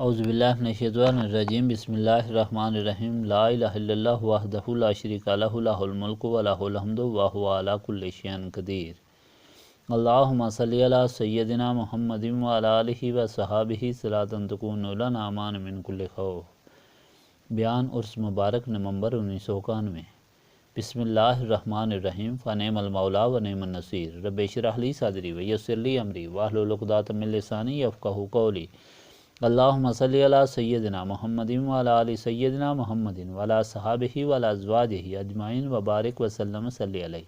اعوذ باللہ من الشیطان الرجیم بسم اللہ الرحمن الرحیم لا الہ الا اللہ وحدہ لا شریک لہ لہ الملک و لہ الحمد وہو علی کل شیء قدیر اللہم صلی علی سیدنا محمد وعلی آلہ وصحابہ صلاۃ تکون لنا امان من کل خوف۔ بیان عرس مبارک نومبر 1991۔ بسم اللہ الرحمن الرحیم فنعم المولا و نعم النصیر رب اشرح لی صدری ویسر لی امری واحلل عقدۃ من لسانی یفقہوا قولی۔ اللہم صلی علی سیدنا محمد وعلی آل سیدنا محمد وعلی صحابہ وعلی ازواجہ اجمعین وبارک وسلم صلی علیہ۔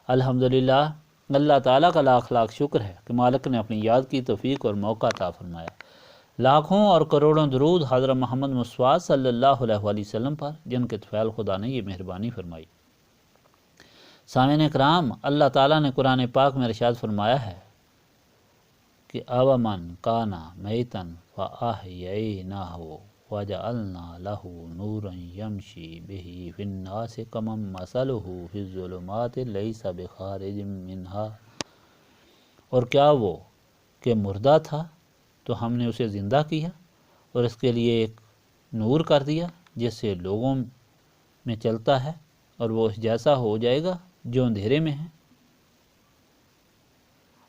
الحمدللہ، اللہ تعالیٰ کا لاکھ لاکھ شکر ہے کہ مالک نے اپنی یاد کی توفیق اور موقع عطا فرمایا۔ لاکھوں اور کروڑوں درود حضرت محمد مصطفیٰ صلی اللہ علیہ وآلہ وسلم پر، جن کے طفیل خدا نے یہ مہربانی فرمائی۔ سامعین اکرام، اللہ تعالیٰ نے قرآن پاک میں ارشاد فرمایا ہے کہ اومن کانا میتن فاحییناہ وجعلنا لہ نورا یمشی بہ فی الناس کمن مثلہ فی الظلمات لیس بخارج منہا۔ اور کیا وہ کہ مردہ تھا تو ہم نے اسے زندہ کیا اور اس کے لیے ایک نور کر دیا جس سے لوگوں میں چلتا ہے، اور وہ اس جیسا ہو جائے گا جو اندھیرے میں ہے۔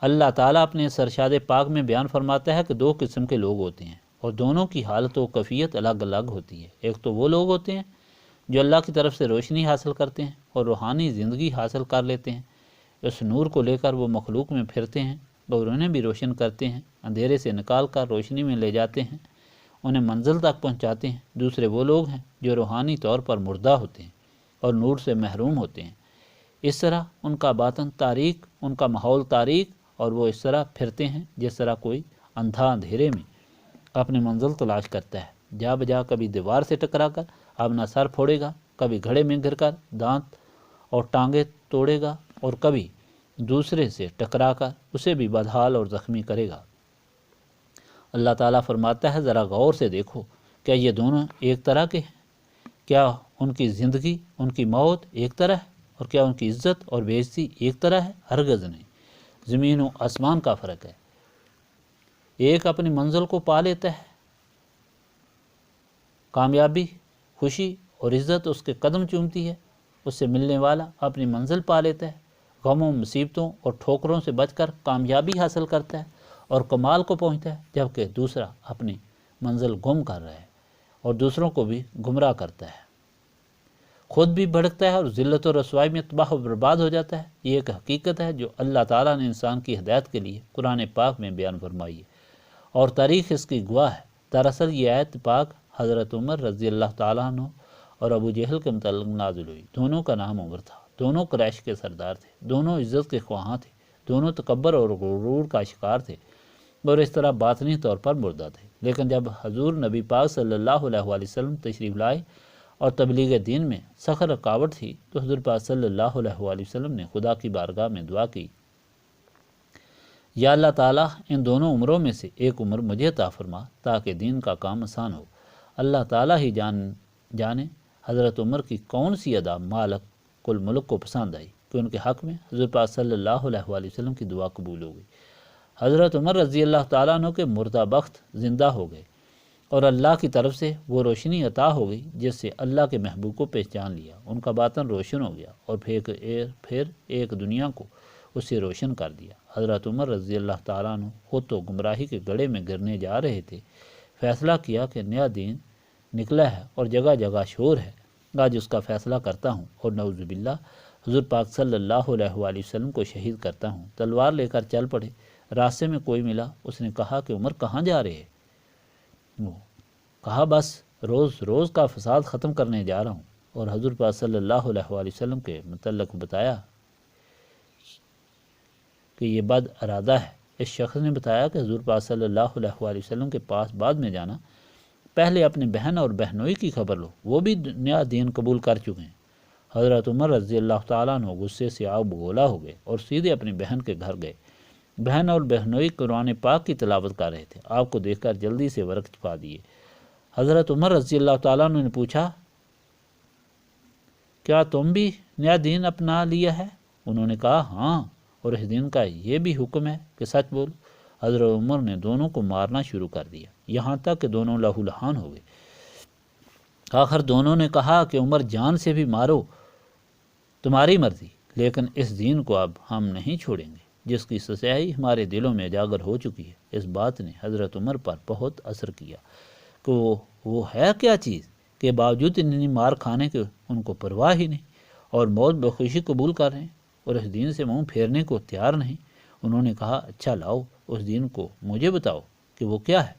اللہ تعالیٰ اپنے ارشاد پاک میں بیان فرماتا ہے کہ دو قسم کے لوگ ہوتے ہیں اور دونوں کی حالت و کیفیت الگ الگ ہوتی ہے۔ ایک تو وہ لوگ ہوتے ہیں جو اللہ کی طرف سے روشنی حاصل کرتے ہیں اور روحانی زندگی حاصل کر لیتے ہیں۔ اس نور کو لے کر وہ مخلوق میں پھرتے ہیں اور انہیں بھی روشن کرتے ہیں، اندھیرے سے نکال کر روشنی میں لے جاتے ہیں، انہیں منزل تک پہنچاتے ہیں۔ دوسرے وہ لوگ ہیں جو روحانی طور پر مردہ ہوتے ہیں اور نور سے محروم ہوتے ہیں۔ اس طرح ان کا باطن تاریک، ان کا ماحول تاریک، اور وہ اس طرح پھرتے ہیں جس طرح کوئی اندھا اندھیرے میں اپنی منزل تلاش کرتا ہے۔ جا بجا کبھی دیوار سے ٹکرا کر اپنا سر پھوڑے گا، کبھی گھڑے میں گر کر دانت اور ٹانگیں توڑے گا، اور کبھی دوسرے سے ٹکرا کر اسے بھی بدحال اور زخمی کرے گا۔ اللہ تعالیٰ فرماتا ہے ذرا غور سے دیکھو، کیا یہ دونوں ایک طرح کے ہیں؟ کیا ان کی زندگی، ان کی موت ایک طرح ہے؟ اور کیا ان کی عزت اور بے عزتی ایک طرح ہے؟ ہرگز نہیں، زمین و آسمان کا فرق ہے۔ ایک اپنی منزل کو پا لیتا ہے، کامیابی، خوشی اور عزت اس کے قدم چومتی ہے، اس سے ملنے والا اپنی منزل پا لیتا ہے، غموں، مصیبتوں اور ٹھوکروں سے بچ کر کامیابی حاصل کرتا ہے اور کمال کو پہنچتا ہے، جبکہ دوسرا اپنی منزل گم کر رہا ہے اور دوسروں کو بھی گمراہ کرتا ہے، خود بھی بھڑکتا ہے اور ذلت و رسوائی میں تباہ و برباد ہو جاتا ہے۔ یہ ایک حقیقت ہے جو اللہ تعالیٰ نے انسان کی ہدایت کے لیے قرآن پاک میں بیان فرمائی ہے، اور تاریخ اس کی گواہ ہے۔ دراصل یہ آیت پاک حضرت عمر رضی اللہ تعالیٰ عنہ اور ابو جہل کے متعلق نازل ہوئی۔ دونوں کا نام عمر تھا، دونوں قریش کے سردار تھے، دونوں عزت کے خواہاں تھے، دونوں تکبر اور غرور کا شکار تھے، اور اس طرح باطنی طور پر مردہ تھے۔ لیکن جب حضور نبی پاک صلی اللہ علیہ وآلہ وسلم تشریف لائے اور تبلیغ دین میں سخت رکاوٹ تھی، تو حضور پاک صلی اللہ علیہ وآلہ وسلم نے خدا کی بارگاہ میں دعا کی، یا اللہ تعالیٰ ان دونوں عمروں میں سے ایک عمر مجھے عطا فرما تاکہ دین کا کام آسان ہو۔ اللہ تعالیٰ ہی جانے حضرت عمر کی کون سی ادا مالک کل ملک کو پسند آئی کہ ان کے حق میں حضور پاک صلی اللہ علیہ وآلہ وسلم کی دعا قبول ہو گئی۔ حضرت عمر رضی اللہ تعالیٰ عنہ کے مردہ بخت زندہ ہو گئے اور اللہ کی طرف سے وہ روشنی عطا ہو گئی جس سے اللہ کے محبوب کو پہچان لیا، ان کا باطن روشن ہو گیا اور پھر ایک دنیا کو اس سے روشن کر دیا۔ حضرت عمر رضی اللہ تعالیٰ عنہ خود تو گمراہی کے گڑھے میں گرنے جا رہے تھے، فیصلہ کیا کہ نیا دین نکلا ہے اور جگہ جگہ شور ہے، آج اس کا فیصلہ کرتا ہوں اور نعوذ باللہ حضور پاک صلی اللہ علیہ وآلہ وسلم کو شہید کرتا ہوں۔ تلوار لے کر چل پڑے، راستے میں کوئی ملا، اس نے کہا کہ عمر کہاں جا رہے ہیں؟ کہا بس روز روز کا فساد ختم کرنے جا رہا ہوں، اور حضور پاک صلی اللہ علیہ وآلہ وسلم کے متعلق بتایا کہ یہ بد ارادہ ہے۔ اس شخص نے بتایا کہ حضور پاک صلی اللہ علیہ وآلہ وسلم کے پاس بعد میں جانا، پہلے اپنی بہن اور بہنوئی کی خبر لو، وہ بھی نیا دین قبول کر چکے ہیں۔ حضرت عمر رضی اللہ تعالیٰ عنہ غصے سے آگ بگولا ہو گئے اور سیدھے اپنی بہن کے گھر گئے۔ بہن اور بہنوئی قرآن پاک کی تلاوت کر رہے تھے، آپ کو دیکھ کر جلدی سے ورق چھپا دیے۔ حضرت عمر رضی اللہ تعالیٰ عنہ نے پوچھا، کیا تم بھی نیا دین اپنا لیا ہے؟ انہوں نے کہا ہاں، اور اس دین کا یہ بھی حکم ہے کہ سچ بولو۔ حضرت عمر نے دونوں کو مارنا شروع کر دیا، یہاں تک کہ دونوں لہو لہان ہو گئے۔ آخر دونوں نے کہا کہ عمر جان سے بھی مارو، تمہاری مرضی، لیکن اس دین کو اب ہم نہیں چھوڑیں گے جس کی سچائی ہمارے دلوں میں اجاگر ہو چکی ہے۔ اس بات نے حضرت عمر پر بہت اثر کیا کہ وہ ہے کیا چیز کہ باوجود اتنی مار کھانے کے ان کو پرواہ ہی نہیں اور موت بخوشی قبول کر رہے ہیں اور اس دین سے منہ پھیرنے کو تیار نہیں۔ انہوں نے کہا اچھا لاؤ اس دین کو مجھے بتاؤ کہ وہ کیا ہے۔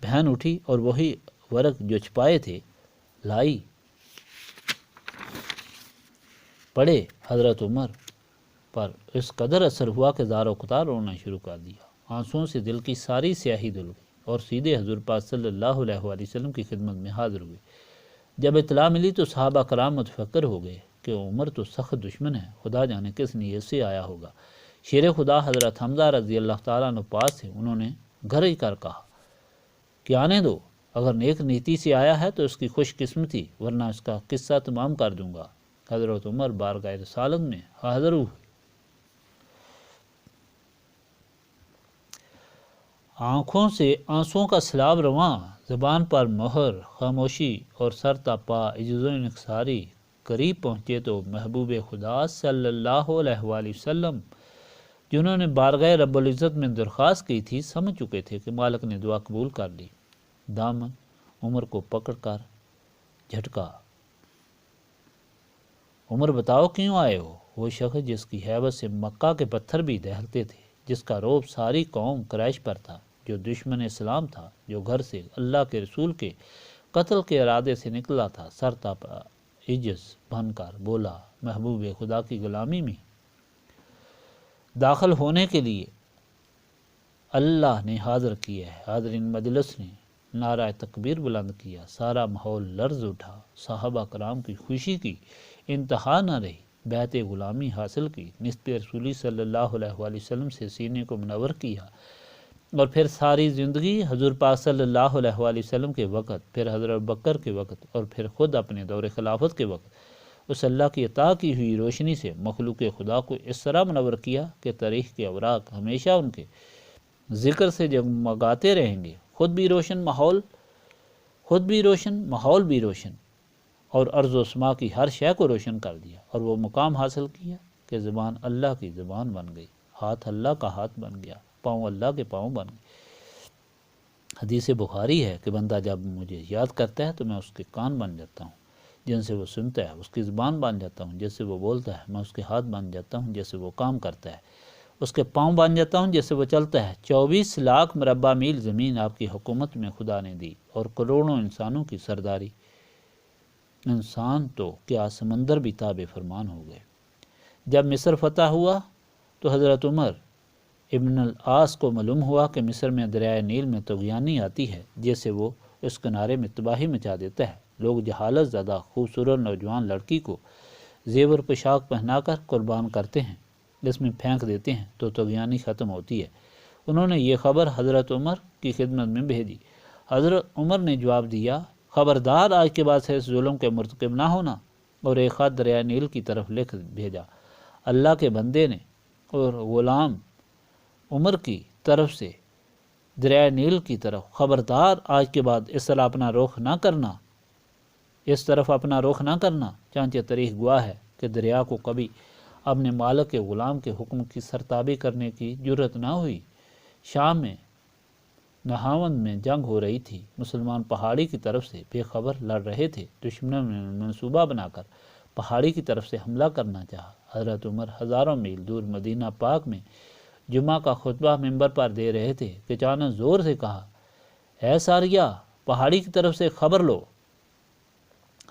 بہن اٹھی اور وہی ورق جو چھپائے تھے لائی، پڑھے۔ حضرت عمر پر اس قدر اثر ہوا کہ زار و قطار رونا شروع کر دیا، آنسوؤں سے دل کی ساری سیاہی دھل گئی اور سیدھے حضور پاک صلی اللہ علیہ وآلہ وسلم کی خدمت میں حاضر ہوئے۔ جب اطلاع ملی تو صحابہ کرام متفکر ہو گئے کہ عمر تو سخت دشمن ہے، خدا جانے کس نیت سے آیا ہوگا۔ شیر خدا حضرت حمزہ رضی اللہ تعالیٰ عنہ پاس تھے، انہوں نے گرج کر کہا کہ آنے دو، اگر نیک نیتی سے آیا ہے تو اس کی خوش قسمتی، ورنہ اس کا قصہ تمام کر دوں گا۔ حضرت عمر بارگاہ رسالت میں حاضر ہوئے، آنکھوں سے آنسوؤں کا سیلاب رواں، زبان پر مہر خاموشی اور سر تا پا عجز و انکساری۔ قریب پہنچے تو محبوب خدا صلی اللہ علیہ وآلہ وسلم جنہوں نے بارگاہ رب العزت میں درخواست کی تھی سمجھ چکے تھے کہ مالک نے دعا قبول کر لی۔ دامن عمر کو پکڑ کر جھٹکا، عمر بتاؤ کیوں آئے ہو؟ وہ شخص جس کی ہیبت سے مکہ کے پتھر بھی دہلتے تھے، جس کا رعب ساری قوم قریش پر تھا، جو دشمن اسلام تھا، جو گھر سے اللہ کے رسول کے قتل کے ارادے سے نکلا تھا، سر تاپا عجز بن کر بولا محبوب خدا کی غلامی میں داخل ہونے کے لیے اللہ نے حاضر کیا ہے۔ حاضرین مجلس نے نعرہ تکبیر بلند کیا، سارا ماحول لرز اٹھا، صحابہ کرام کی خوشی کی انتہا نہ رہی، بیعت غلامی حاصل کی، نسبت رسولی صلی اللہ علیہ وآلہ وسلم سے سینے کو منور کیا، اور پھر ساری زندگی حضور پاک صلی اللہ علیہ وآلہ وسلم کے وقت، پھر حضرت بکر کے وقت، اور پھر خود اپنے دور خلافت کے وقت اس اللہ کی عطا کی ہوئی روشنی سے مخلوق خدا کو اس طرح منور کیا کہ تاریخ کے اوراق ہمیشہ ان کے ذکر سے جگمگاتے رہیں گے۔ خود بھی روشن ماحول بھی روشن، اور ارض و سما کی ہر شے کو روشن کر دیا، اور وہ مقام حاصل کیا کہ زبان اللہ کی زبان بن گئی، ہاتھ اللہ کا ہاتھ بن گیا، پاؤں اللہ کے پاؤں بن گئے۔ حدیث بخاری ہے کہ بندہ جب مجھے یاد کرتا ہے تو میں اس کے کان بن جاتا ہوں جن سے وہ سنتا ہے، اس کی زبان بن جاتا ہوں جس سے وہ بولتا ہے، میں اس کے ہاتھ بن جاتا ہوں جس سے وہ کام کرتا ہے، اس کے پاؤں بن جاتا ہوں جس سے وہ چلتا ہے۔ 24 لاکھ مربع میل زمین آپ کی حکومت میں خدا نے دی اور کروڑوں انسانوں کی سرداری، انسان تو کیا سمندر بھی تابع فرمان ہو گئے۔ جب مصر فتح ہوا تو حضرت عمر ابن العاص کو معلوم ہوا کہ مصر میں دریائے نیل میں طغیانی آتی ہے جس سے وہ اس کنارے میں تباہی مچا دیتا ہے۔ لوگ جہالت زدہ خوبصورت نوجوان لڑکی کو زیور پوشاک پہنا کر قربان کرتے ہیں، اس میں پھینک دیتے ہیں تو طغیانی ختم ہوتی ہے۔ انہوں نے یہ خبر حضرت عمر کی خدمت میں بھیجی۔ حضرت عمر نے جواب دیا خبردار، آج کے بعد سے اس ظلم کے مرتکب نہ ہونا، اور ایک خط دریائے نیل کی طرف لکھ بھیجا۔ اللہ کے بندے نے اور غلام عمر کی طرف سے دریائے نیل کی طرف، خبردار آج کے بعد اس طرف اپنا رخ نہ کرنا، چانچہ تاریخ گواہ ہے کہ دریا کو کبھی اپنے مالک کے غلام کے حکم کی سرتابی کرنے کی جرت نہ ہوئی۔ شام میں نہاوند میں جنگ ہو رہی تھی، مسلمان پہاڑی کی طرف سے بے خبر لڑ رہے تھے، دشمنوں نے منصوبہ بنا کر پہاڑی کی طرف سے حملہ کرنا چاہا۔ حضرت عمر ہزاروں میل دور مدینہ پاک میں جمعہ کا خطبہ ممبر پر دے رہے تھے کہ اچانک زور سے کہا اے ساریہ، پہاڑی کی طرف سے خبر لو۔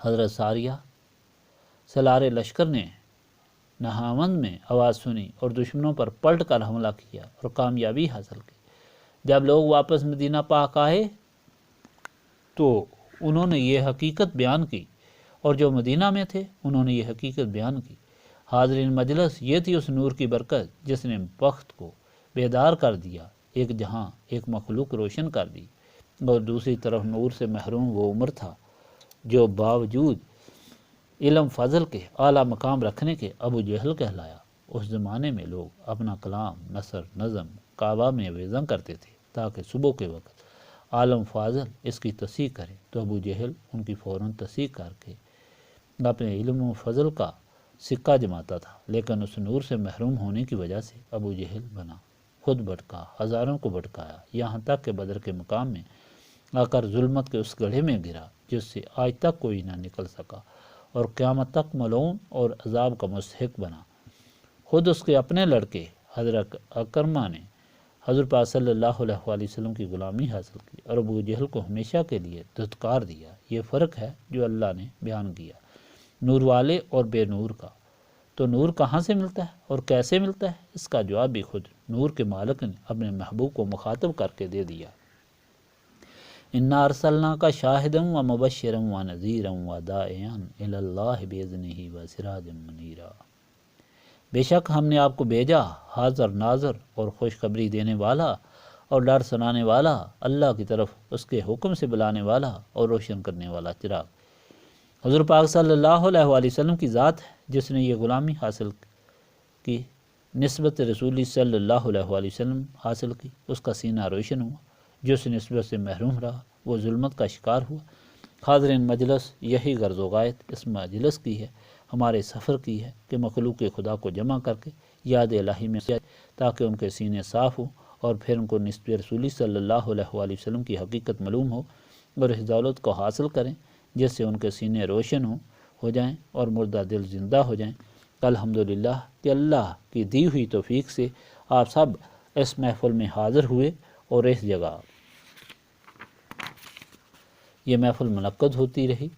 حضرت ساریہ سالار لشکر نے نہاوند میں آواز سنی اور دشمنوں پر پلٹ کر حملہ کیا اور کامیابی حاصل کی۔ جب لوگ واپس مدینہ پاک آئے تو انہوں نے یہ حقیقت بیان کی، اور جو مدینہ میں تھے انہوں نے یہ حقیقت بیان کی۔ حاضرین مجلس، یہ تھی اس نور کی برکت جس نے بخت کو بیدار کر دیا، ایک جہاں ایک مخلوق روشن کر دی، اور دوسری طرف نور سے محروم وہ عمر تھا جو باوجود علم فضل کے اعلیٰ مقام رکھنے کے ابو جہل کہلایا۔ اس زمانے میں لوگ اپنا کلام، نثر، نظم کعبہ میں وزن کرتے تھے تاکہ صبح کے وقت عالم فاضل اس کی تصحیح کرے، تو ابو جہل ان کی فوراً تصحیح کر کے اپنے علم و فضل کا سکہ جماتا تھا، لیکن اس نور سے محروم ہونے کی وجہ سے ابو جہل بنا، خود بھٹکا، ہزاروں کو بھٹکایا، یہاں تک کہ بدر کے مقام میں آ کر ظلمت کے اس گڑھے میں گرا جس سے آج تک کوئی نہ نکل سکا، اور قیامت تک ملعون اور عذاب کا مستحق بنا۔ خود اس کے اپنے لڑکے حضرت اکرمہ نے حضرت پاک صلی اللہ علیہ وآلہ وسلم کی غلامی حاصل کی اور ابو جہل کو ہمیشہ کے لیے دھتکار دیا۔ یہ فرق ہے جو اللہ نے بیان کیا نور والے اور بے نور کا۔ تو نور کہاں سے ملتا ہے اور کیسے ملتا ہے، اس کا جواب بھی خود نور کے مالک نے اپنے محبوب کو مخاطب کر کے دے دیا۔ انا ارسلناک شاہدا و مبشرا و نذیرا و داعیا الی اللہ باذنہ و سراجا منیرا۔ بے شک ہم نے آپ کو بھیجا حاضر ناظر اور خوشخبری دینے والا اور ڈر سنانے والا، اللہ کی طرف اس کے حکم سے بلانے والا اور روشن کرنے والا چراغ۔ حضور پاک صلی اللہ علیہ وآلہ وسلم کی ذات ہے جس نے یہ غلامی حاصل کی، نسبت رسولی صلی اللہ علیہ وآلہ وسلم حاصل کی، اس کا سینہ روشن ہوا، جو اس نسبت سے محروم رہا وہ ظلمت کا شکار ہوا۔ حاضرین مجلس، یہی غرض و غایت اس مجلس کی ہے، ہمارے سفر کی ہے کہ مخلوق خدا کو جمع کر کے یاد الہی میں تاکہ ان کے سینے صاف ہوں اور پھر ان کو نسبت رسولی صلی اللہ علیہ وآلہ وسلم کی حقیقت معلوم ہو اور اس دولت کو حاصل کریں جس سے ان کے سینے روشن ہو جائیں اور مردہ دل زندہ ہو جائیں۔ الحمدللہ کہ اللہ کی دی ہوئی توفیق سے آپ سب اس محفل میں حاضر ہوئے اور اس جگہ یہ محفل منعقد ہوتی رہی،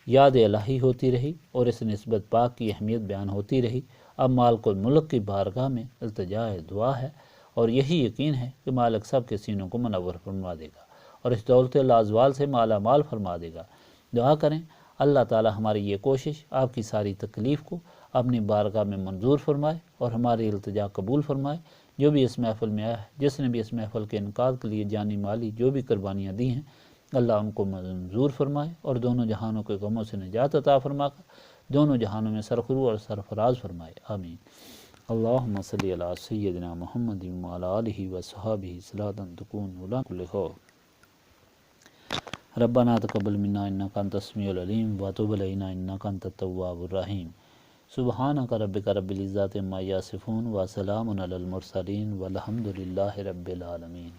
یاد الہی ہوتی رہی اور اس نسبت پاک کی اہمیت بیان ہوتی رہی۔ اب مالک الملک کی بارگاہ میں التجا دعا ہے اور یہی یقین ہے کہ مالک سب کے سینوں کو منور فرما دے گا اور اس دولت لازوال سے مالا مال فرما دے گا۔ دعا کریں اللہ تعالی ہماری یہ کوشش، آپ کی ساری تکلیف کو اپنی بارگاہ میں منظور فرمائے اور ہماری التجا قبول فرمائے۔ جو بھی اس محفل میں آیا ہے، جس نے بھی اس محفل کے انعقاد کے لیے جانی مالی جو بھی قربانیاں دی ہیں، اللہ ان کو منظور فرمائے اور دونوں جہانوں کے غموں سے نجات عطا فرما کر دونوں جہانوں میں سرخرو اور سرفراز فرمائے، آمین۔ اللہم صلی علی سیدنا محمد وعلی آلہ وصحبہ صلاۃ تکون لنا کل خوف۔ ربنا تقبل منا انک انت السمیع العلیم وتب علینا انک انت التواب الرحیم۔ سبحانک ربک رب العزۃ عما یصفون وسلام علی المرسلین والحمد للہ رب العالمین۔